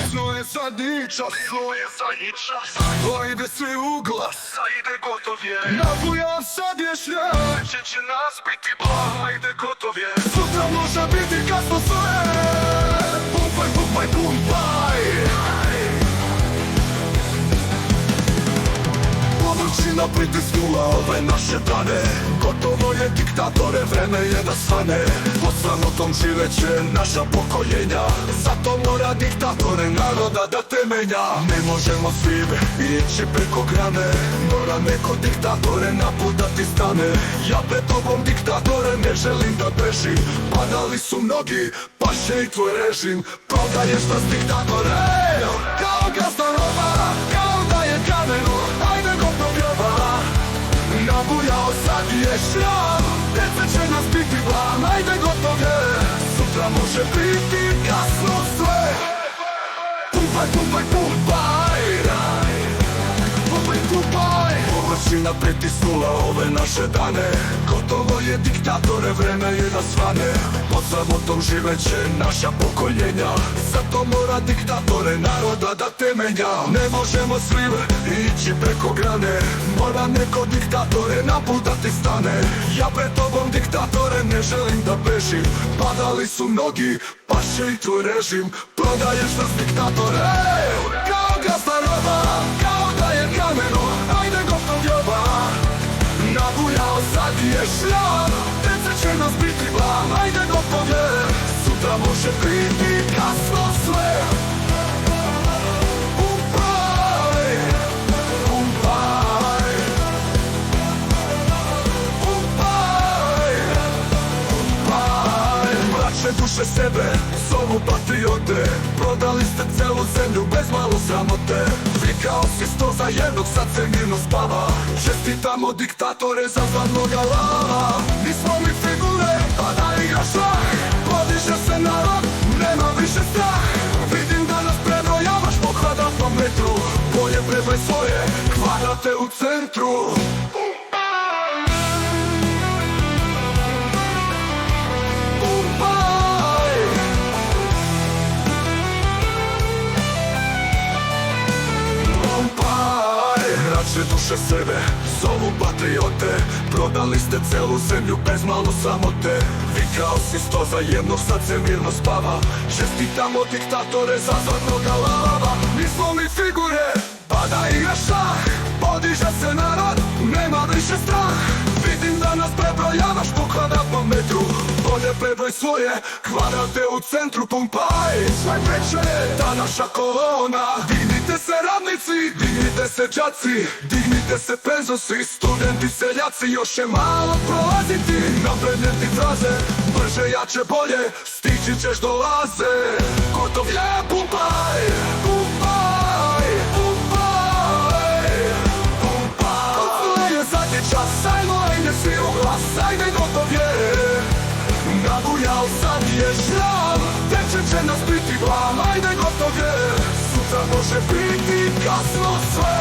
Kasno je zadnji čas, ide svi u glas, Ajde gotov je, nabujam sad je šljam. večer će nas biti blag. Ajde gotov je, Sutra može biti kasno sve. Pumpaj, pumpaj, pumpaj. Površina pritisnula ove naše dane. Gotovo je diktatore, vreme je da stane. Pod sramotom živeće naša pokoljenja. Zato mora diktatore naroda da temelja. Ne možemo svi ići preko grane. Mora neko diktatore na put da ti stane. Ja pred tobom diktatore ne želim da bežim. Padali su mnogi, pa će i tvoj režim. Prodaješ nas diktatore, kao gazda roba, kao da je kameno. Ajde go probjava, nabujao sad je šljam. Deca će nas biti blam, ajde gotov je. Sutra može biti kasno sve. Pumpaj, pumpaj, pumpaj. Pumpaj, pumpaj. Površina pritisnula ove naše dane. Gotovo je diktatore, vreme je da svane. Pod sramotom živeće naša pokoljenja. Zato mora diktatore naroda da temelja. Ne možemo svi ići preko grane. Mora neko diktatore na put da ti stane. Ja pred tobom diktatore ne želim da bežim. Padali su mnogi, pa će i tvoj režim. Prodaješ nas diktatore, kao gazda roba, kao da je kameno. Ajde gotov joba, nabujao sad je šljam. Deca će nas biti blam, ajde gotov je. Sutra može biti kasno sve. Pumpaj, pumpaj, pumpaj, pumpaj. Mračne duše sebe zovu patriote. Prodali ste celu zemlju bez malo sramote. Vikao si 100 za jednog, sad se mirno spava. Čestitamo diktatore za zadnoga lava. Nismo mi figure, pa da igra šah. Podiže se narod, nema više strah. Vidim da nas prebrojavaš po kvadratnom metru. Bolje prebroj svoje kvadrate u centru. Mračne duše sebe zovu patriote. Prodali ste celu zemlju bez malo samote. Vikao si 100 za jednog, sad se mirno spava. Čestitamo diktatore za zadnoga lava. Nismo mi figure, pa da igra šah. Podiže se narod, nema više strah. Vidim da nas prebrojavaš po kvadratnom metru. Bolje prebroj svoje kvadrate u centru. Pumpaj, sve veće je ta naša kolona. Dignite se radnici, dignite se đaci, dignite se penzosi, studenti, seljaci. Još je malo prolaziti, naprednjeti fraze. Brže, jače, bolje, stići ćeš do laze. Gotov je, pumpaj, pumpaj, pumpaj, pumpaj. Gotov je zadnji čas, ajmo, ajde svi u glas. Ajde, gotov je, nabujao sad je šljam. Večer će nas biti blam, ajde gotov je. Sutra može biti kasno sve.